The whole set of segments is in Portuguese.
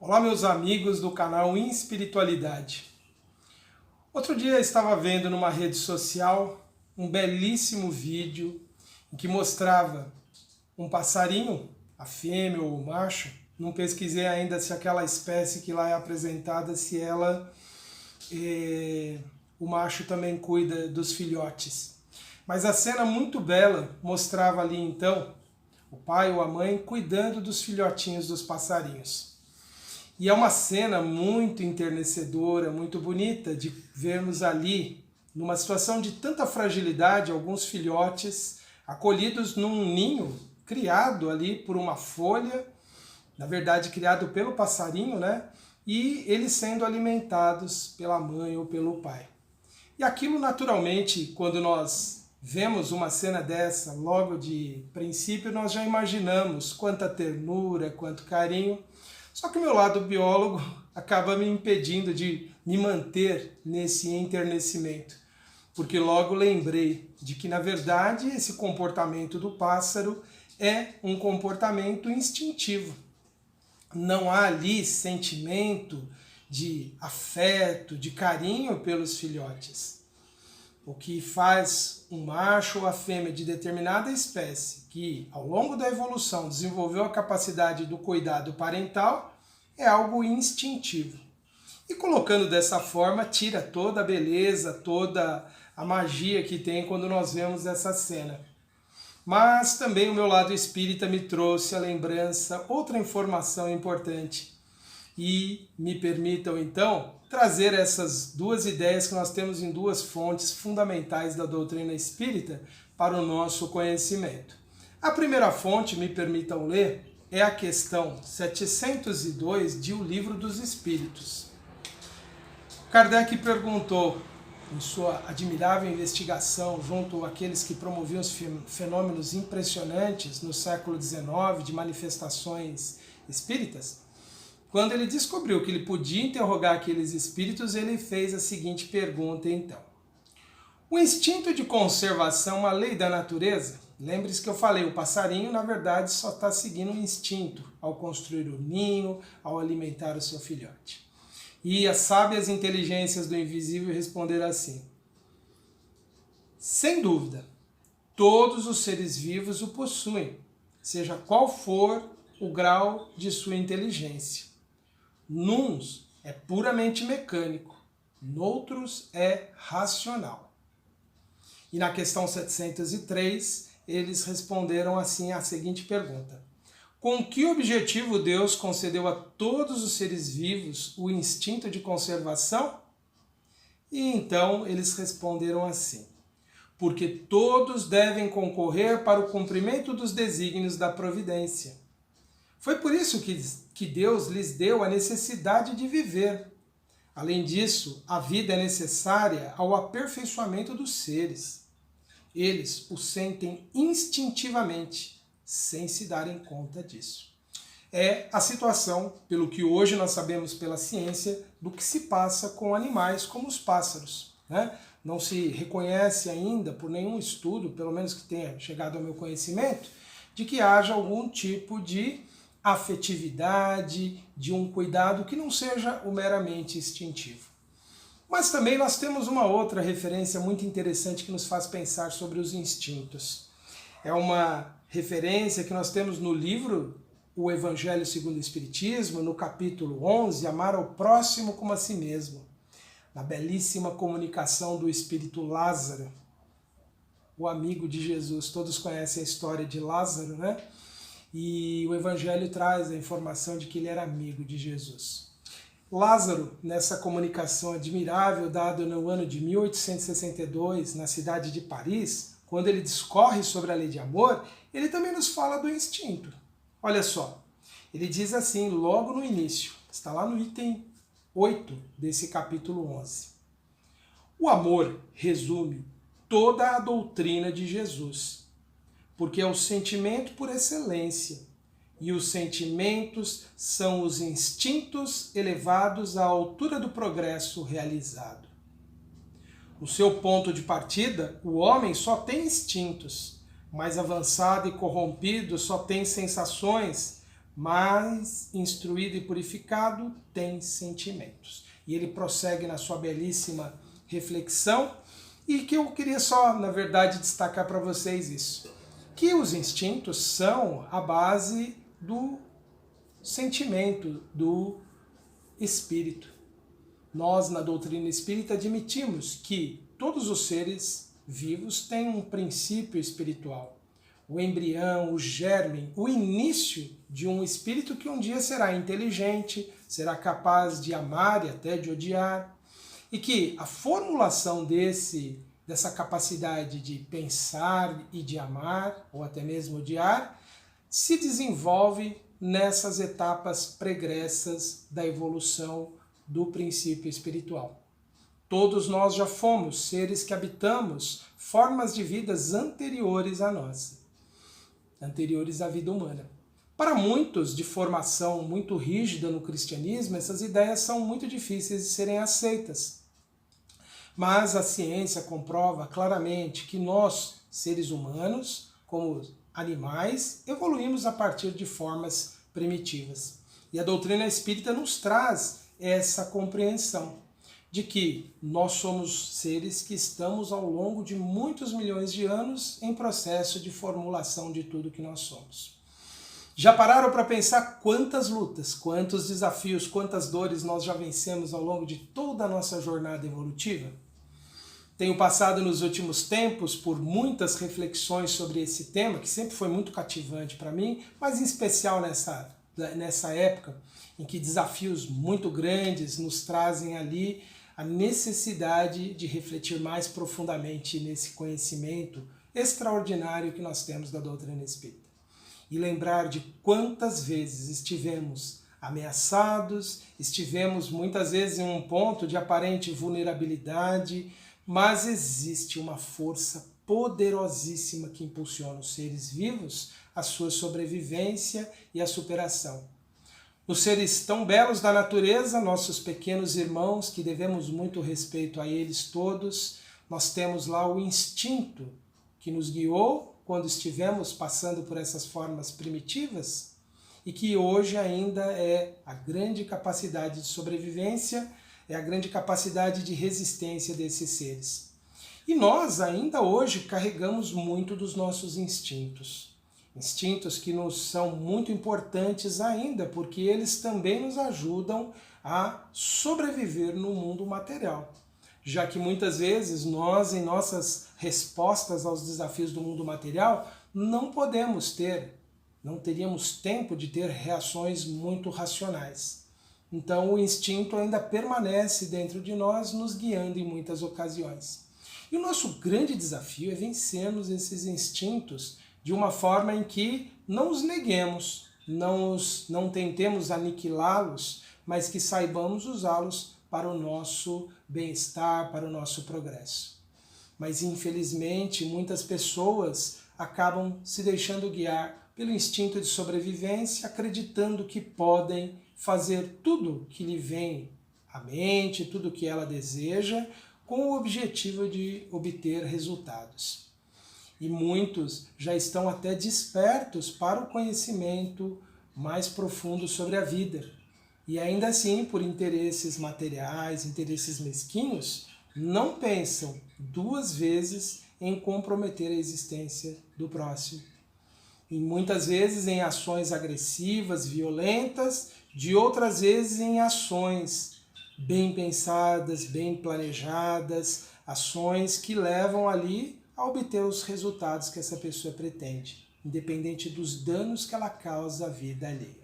Olá, meus amigos do canal Espiritualidade. Outro dia eu estava vendo numa rede social um belíssimo vídeo em que mostrava um passarinho, a fêmea ou o macho. Não pesquisei ainda se aquela espécie que lá é apresentada, se ela, o macho também cuida dos filhotes. Mas a cena muito bela mostrava ali então o pai ou a mãe cuidando dos filhotinhos dos passarinhos. E é uma cena muito enternecedora, muito bonita de vermos ali, numa situação de tanta fragilidade, alguns filhotes acolhidos num ninho criado ali por uma folha, na verdade criado pelo passarinho, né? E eles sendo alimentados pela mãe ou pelo pai. E aquilo naturalmente, quando nós vemos uma cena dessa, logo de princípio, nós já imaginamos quanta ternura, quanto carinho. Só que o meu lado biólogo acaba me impedindo de me manter nesse enternecimento, porque logo lembrei de que, na verdade, esse comportamento do pássaro é um comportamento instintivo. Não há ali sentimento de afeto, de carinho pelos filhotes. O que faz um macho ou a fêmea de determinada espécie que, ao longo da evolução, desenvolveu a capacidade do cuidado parental é algo instintivo. E colocando dessa forma, tira toda a beleza, toda a magia que tem quando nós vemos essa cena. Mas também o meu lado espírita me trouxe a lembrança, outra informação importante. E me permitam então trazer essas duas ideias que nós temos em duas fontes fundamentais da doutrina espírita para o nosso conhecimento. A primeira fonte, me permitam ler, é a questão 702 de O Livro dos Espíritos. Kardec perguntou, em sua admirável investigação junto àqueles que promoviam os fenômenos impressionantes no século XIX de manifestações espíritas, quando ele descobriu que ele podia interrogar aqueles espíritos, ele fez a seguinte pergunta então. O instinto de conservação é uma lei da natureza? Lembre-se que eu falei, o passarinho na verdade só está seguindo o instinto ao construir o ninho, ao alimentar o seu filhote. E as sábias inteligências do invisível responderam assim. Sem dúvida, todos os seres vivos o possuem, seja qual for o grau de sua inteligência. Nuns é puramente mecânico, noutros é racional. E na questão 703, eles responderam assim a seguinte pergunta. Com que objetivo Deus concedeu a todos os seres vivos o instinto de conservação? E então eles responderam assim. Porque todos devem concorrer para o cumprimento dos desígnios da providência. Foi por isso que Deus lhes deu a necessidade de viver. Além disso, a vida é necessária ao aperfeiçoamento dos seres. Eles o sentem instintivamente, sem se darem conta disso. É a situação, pelo que hoje nós sabemos pela ciência, do que se passa com animais como os pássaros, né? Não se reconhece ainda, por nenhum estudo, pelo menos que tenha chegado ao meu conhecimento, de que haja algum tipo de afetividade, de um cuidado que não seja o meramente instintivo. Mas também nós temos uma outra referência muito interessante que nos faz pensar sobre os instintos. É uma referência que nós temos no livro O Evangelho segundo o Espiritismo, no capítulo 11, Amar ao próximo como a si mesmo, na belíssima comunicação do Espírito Lázaro, o amigo de Jesus. Todos conhecem a história de Lázaro, né? E o Evangelho traz a informação de que ele era amigo de Jesus. Lázaro, nessa comunicação admirável dada no ano de 1862, na cidade de Paris, quando ele discorre sobre a lei de amor, ele também nos fala do instinto. Olha só, ele diz assim, logo no início, está lá no item 8 desse capítulo 11. O amor resume toda a doutrina de Jesus, porque é o sentimento por excelência, e os sentimentos são os instintos elevados à altura do progresso realizado. No seu ponto de partida, o homem só tem instintos, mais avançado e corrompido só tem sensações, mais instruído e purificado, tem sentimentos. E ele prossegue na sua belíssima reflexão, e que eu queria só, na verdade, destacar para vocês isso, que os instintos são a base do sentimento do espírito. Nós, na doutrina espírita, admitimos que todos os seres vivos têm um princípio espiritual. O embrião, o germe, o início de um espírito que um dia será inteligente, será capaz de amar e até de odiar, e que a formulação dessa capacidade de pensar e de amar, ou até mesmo odiar, se desenvolve nessas etapas pregressas da evolução do princípio espiritual. Todos nós já fomos seres que habitamos formas de vidas anteriores à nossa, anteriores à vida humana. Para muitos de formação muito rígida no cristianismo, essas ideias são muito difíceis de serem aceitas. Mas a ciência comprova claramente que nós, seres humanos, como animais, evoluímos a partir de formas primitivas. E a doutrina espírita nos traz essa compreensão de que nós somos seres que estamos ao longo de muitos milhões de anos em processo de formulação de tudo que nós somos. Já pararam para pensar quantas lutas, quantos desafios, quantas dores nós já vencemos ao longo de toda a nossa jornada evolutiva? Tenho passado nos últimos tempos por muitas reflexões sobre esse tema, que sempre foi muito cativante para mim, mas em especial nessa época em que desafios muito grandes nos trazem ali a necessidade de refletir mais profundamente nesse conhecimento extraordinário que nós temos da doutrina espírita. E lembrar de quantas vezes estivemos ameaçados, estivemos muitas vezes em um ponto de aparente vulnerabilidade, mas existe uma força poderosíssima que impulsiona os seres vivos à sua sobrevivência e à superação. Os seres tão belos da natureza, nossos pequenos irmãos, que devemos muito respeito a eles todos, nós temos lá o instinto que nos guiou quando estivemos passando por essas formas primitivas e que hoje ainda é a grande capacidade de sobrevivência, é a grande capacidade de resistência desses seres. E nós ainda hoje carregamos muito dos nossos instintos. Instintos que nos são muito importantes ainda, porque eles também nos ajudam a sobreviver no mundo material. Já que muitas vezes nós, em nossas respostas aos desafios do mundo material, não teríamos tempo de ter reações muito racionais. Então o instinto ainda permanece dentro de nós, nos guiando em muitas ocasiões. E o nosso grande desafio é vencermos esses instintos de uma forma em que não os neguemos, não tentemos aniquilá-los, mas que saibamos usá-los para o nosso bem-estar, para o nosso progresso. Mas infelizmente muitas pessoas acabam se deixando guiar pelo instinto de sobrevivência, acreditando que podem fazer tudo que lhe vem à mente, tudo que ela deseja, com o objetivo de obter resultados. E muitos já estão até despertos para o conhecimento mais profundo sobre a vida. E ainda assim, por interesses materiais, interesses mesquinhos, não pensam duas vezes em comprometer a existência do próximo. E muitas vezes em ações agressivas, violentas, de outras vezes em ações bem pensadas, bem planejadas, ações que levam ali a obter os resultados que essa pessoa pretende, independente dos danos que ela causa à vida alheia.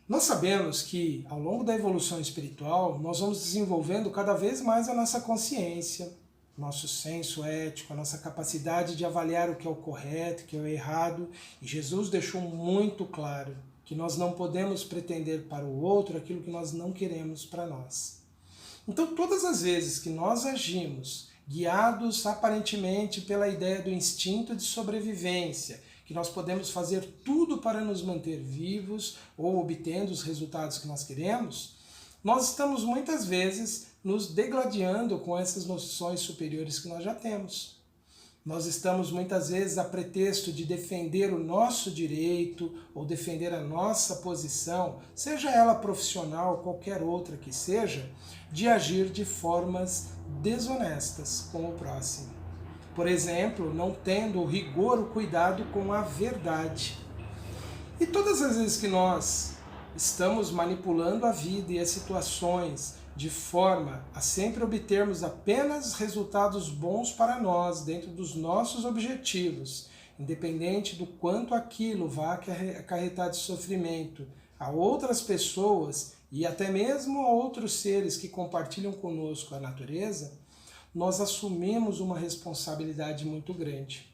Nós sabemos que, ao longo da evolução espiritual, nós vamos desenvolvendo cada vez mais a nossa consciência, nosso senso ético, a nossa capacidade de avaliar o que é o correto, o que é o errado. E Jesus deixou muito claro que nós não podemos pretender para o outro aquilo que nós não queremos para nós. Então, todas as vezes que nós agimos guiados aparentemente pela ideia do instinto de sobrevivência, que nós podemos fazer tudo para nos manter vivos ou obtendo os resultados que nós queremos, nós estamos muitas vezes nos degladiando com essas noções superiores que nós já temos. Nós estamos muitas vezes a pretexto de defender o nosso direito ou defender a nossa posição, seja ela profissional ou qualquer outra que seja, de agir de formas desonestas com o próximo. Por exemplo, não tendo o rigor, o cuidado com a verdade. E todas as vezes que nós estamos manipulando a vida e as situações de forma a sempre obtermos apenas resultados bons para nós, dentro dos nossos objetivos, independente do quanto aquilo vá acarretar de sofrimento a outras pessoas e até mesmo a outros seres que compartilham conosco a natureza, nós assumimos uma responsabilidade muito grande.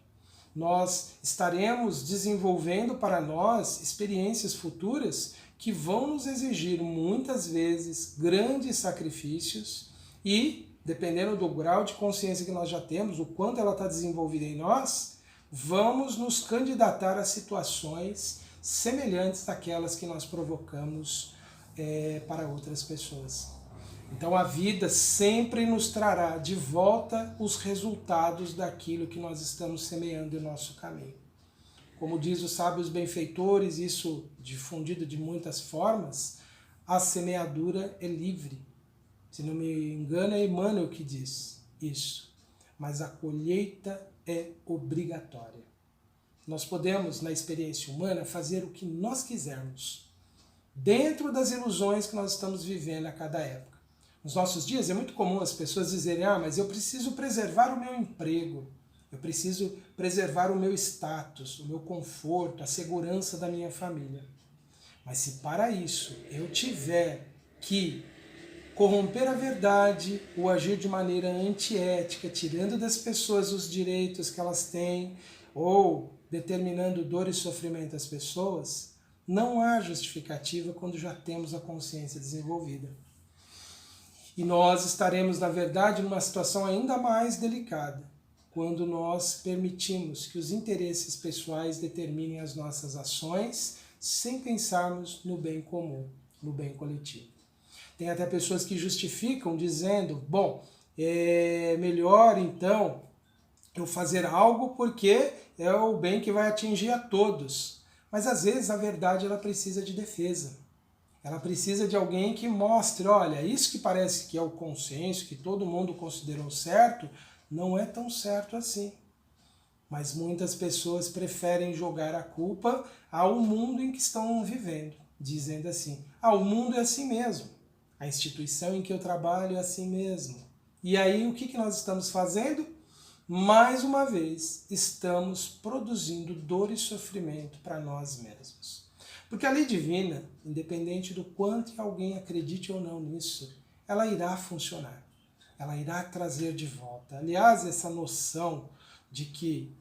Nós estaremos desenvolvendo para nós experiências futuras que vão nos exigir muitas vezes grandes sacrifícios e, dependendo do grau de consciência que nós já temos, o quanto ela está desenvolvida em nós, vamos nos candidatar a situações semelhantes àquelas que nós provocamos para outras pessoas. Então a vida sempre nos trará de volta os resultados daquilo que nós estamos semeando em nosso caminho. Como diz os sábios benfeitores, isso difundido de muitas formas, a semeadura é livre. Se não me engano, é Emmanuel que diz isso. Mas a colheita é obrigatória. Nós podemos, na experiência humana, fazer o que nós quisermos, dentro das ilusões que nós estamos vivendo a cada época. Nos nossos dias é muito comum as pessoas dizerem: mas eu preciso preservar o meu emprego, eu preciso preservar o meu status, o meu conforto, a segurança da minha família. Mas se para isso eu tiver que corromper a verdade ou agir de maneira antiética, tirando das pessoas os direitos que elas têm ou determinando dor e sofrimento às pessoas, não há justificativa quando já temos a consciência desenvolvida. E nós estaremos, na verdade, numa situação ainda mais delicada, quando nós permitimos que os interesses pessoais determinem as nossas ações sem pensarmos no bem comum, no bem coletivo. Tem até pessoas que justificam dizendo: bom, é melhor então eu fazer algo porque é o bem que vai atingir a todos. Mas às vezes a verdade ela precisa de defesa. Ela precisa de alguém que mostre: olha, isso que parece que é o consenso, que todo mundo considerou certo, não é tão certo assim. Mas muitas pessoas preferem jogar a culpa ao mundo em que estão vivendo, dizendo assim: o mundo é assim mesmo, a instituição em que eu trabalho é assim mesmo. E aí o que nós estamos fazendo? Mais uma vez, estamos produzindo dor e sofrimento para nós mesmos. Porque a lei divina, independente do quanto alguém acredite ou não nisso, ela irá funcionar. Ela irá trazer de volta. Aliás, essa noção de que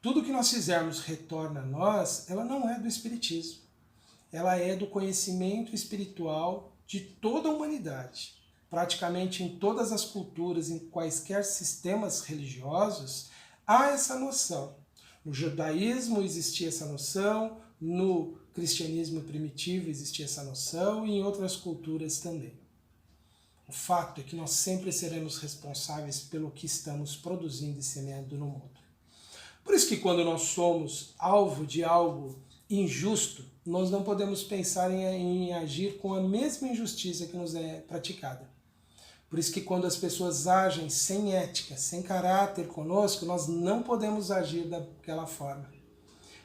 tudo que nós fizermos retorna a nós, ela não é do Espiritismo. Ela é do conhecimento espiritual de toda a humanidade. Praticamente em todas as culturas, em quaisquer sistemas religiosos, há essa noção. No judaísmo existia essa noção, no cristianismo primitivo existia essa noção e em outras culturas também. O fato é que nós sempre seremos responsáveis pelo que estamos produzindo e semeando no mundo. Por isso que quando nós somos alvo de algo injusto, nós não podemos pensar em agir com a mesma injustiça que nos é praticada. Por isso que quando as pessoas agem sem ética, sem caráter conosco, nós não podemos agir daquela forma.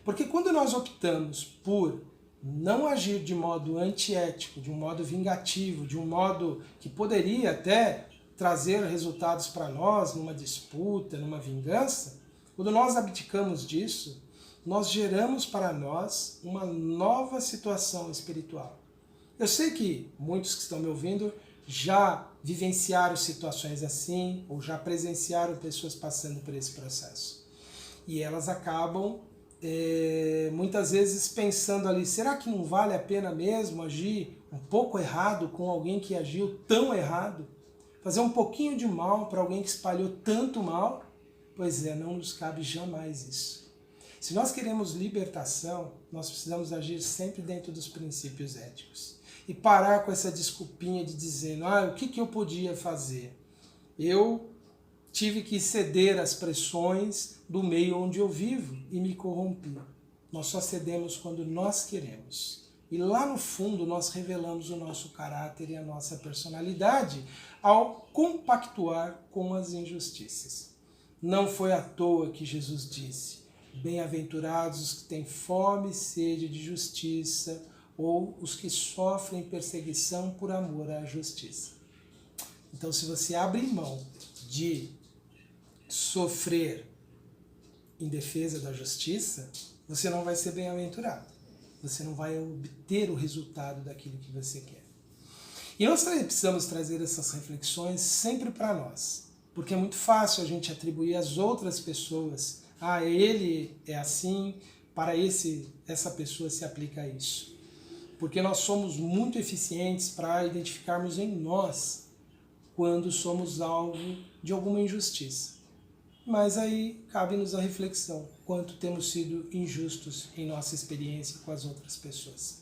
Porque quando nós optamos por não agir de modo antiético, de um modo vingativo, de um modo que poderia até trazer resultados para nós numa disputa, numa vingança, quando nós abdicamos disso, nós geramos para nós uma nova situação espiritual. Eu sei que muitos que estão me ouvindo já vivenciaram situações assim, ou já presenciaram pessoas passando por esse processo. E elas acabam muitas vezes pensando ali: será que não vale a pena mesmo agir um pouco errado com alguém que agiu tão errado? Fazer um pouquinho de mal para alguém que espalhou tanto mal? Pois é, não nos cabe jamais isso. Se nós queremos libertação, nós precisamos agir sempre dentro dos princípios éticos. E parar com essa desculpinha de dizendo: o que eu podia fazer? Eu tive que ceder às pressões do meio onde eu vivo e me corrompi. Nós só cedemos quando nós queremos. E lá no fundo nós revelamos o nosso caráter e a nossa personalidade ao compactuar com as injustiças. Não foi à toa que Jesus disse: bem-aventurados os que têm fome e sede de justiça, ou os que sofrem perseguição por amor à justiça. Então, se você abre mão de sofrer em defesa da justiça, você não vai ser bem-aventurado. Você não vai obter o resultado daquilo que você quer. E nós precisamos trazer essas reflexões sempre para nós, porque é muito fácil a gente atribuir às outras pessoas: ah, ele é assim, para essa pessoa se aplica isso. Porque nós somos muito eficientes para identificarmos em nós quando somos alvo de alguma injustiça. Mas aí cabe-nos a reflexão: quanto temos sido injustos em nossa experiência com as outras pessoas.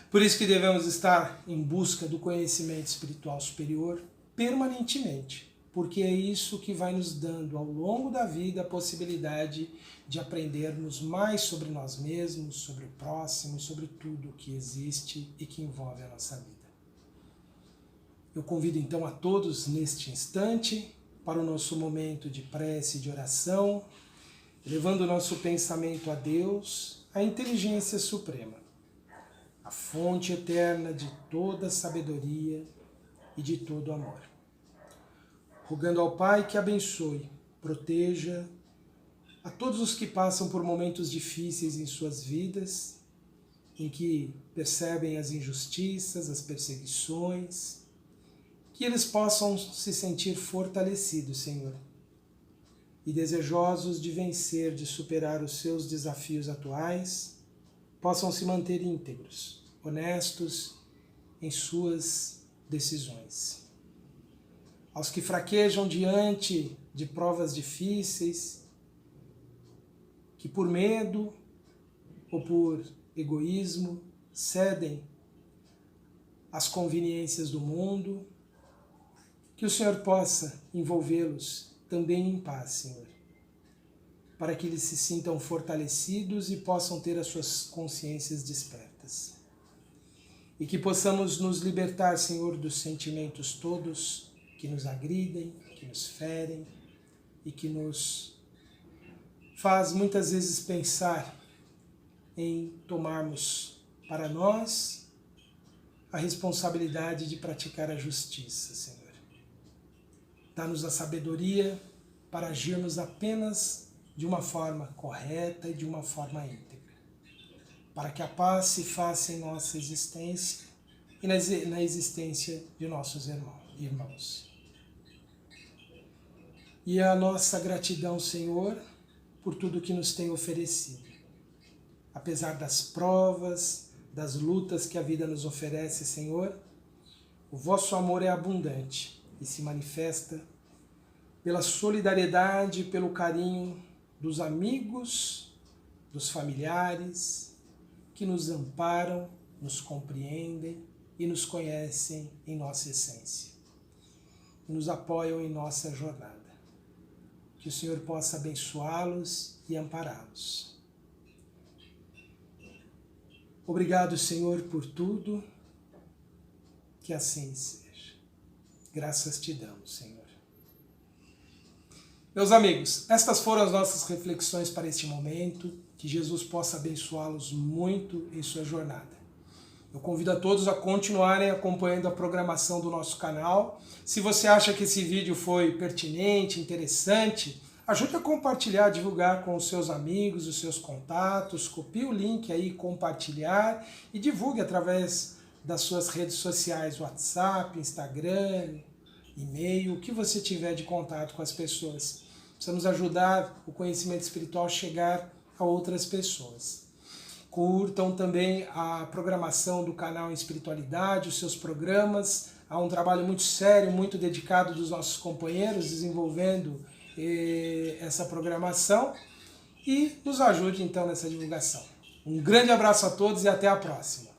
Por isso que devemos estar em busca do conhecimento espiritual superior permanentemente, porque é isso que vai nos dando ao longo da vida a possibilidade de aprendermos mais sobre nós mesmos, sobre o próximo, sobre tudo o que existe e que envolve a nossa vida. Eu convido então a todos neste instante para o nosso momento de prece e de oração, levando o nosso pensamento a Deus, a inteligência suprema, a fonte eterna de toda sabedoria e de todo amor. Rogando ao Pai que abençoe, proteja a todos os que passam por momentos difíceis em suas vidas, em que percebem as injustiças, as perseguições, que eles possam se sentir fortalecidos, Senhor, e desejosos de vencer, de superar os seus desafios atuais, possam se manter íntegros, honestos em suas decisões. Aos que fraquejam diante de provas difíceis, que por medo ou por egoísmo cedem às conveniências do mundo, que o Senhor possa envolvê-los também em paz, Senhor, para que eles se sintam fortalecidos e possam ter as suas consciências despertas. E que possamos nos libertar, Senhor, dos sentimentos todos que nos agridem, que nos ferem e que nos faz muitas vezes pensar em tomarmos para nós a responsabilidade de praticar a justiça, Senhor. Dá-nos a sabedoria para agirmos apenas de uma forma correta e de uma forma íntegra, para que a paz se faça em nossa existência e na existência de nossos irmãos. E a nossa gratidão, Senhor, por tudo que nos tem oferecido. Apesar das provas, das lutas que a vida nos oferece, Senhor, o vosso amor é abundante e se manifesta pela solidariedade e pelo carinho dos amigos, dos familiares, que nos amparam, nos compreendem e nos conhecem em nossa essência, e nos apoiam em nossa jornada. Que o Senhor possa abençoá-los e ampará-los. Obrigado, Senhor, por tudo, que assim seja. Graças te damos, Senhor. Meus amigos, estas foram as nossas reflexões para este momento. Que Jesus possa abençoá-los muito em sua jornada. Eu convido a todos a continuarem acompanhando a programação do nosso canal. Se você acha que esse vídeo foi pertinente, interessante, ajude a compartilhar, divulgar com os seus amigos, os seus contatos, copie o link aí, compartilhar e divulgue através das suas redes sociais, WhatsApp, Instagram, e-mail, o que você tiver de contato com as pessoas. Precisamos ajudar o conhecimento espiritual a chegar a outras pessoas. Curtam também a programação do canal em Espiritualidade, os seus programas. Há um trabalho muito sério, muito dedicado dos nossos companheiros desenvolvendo essa programação e nos ajude então nessa divulgação. Um grande abraço a todos e até a próxima.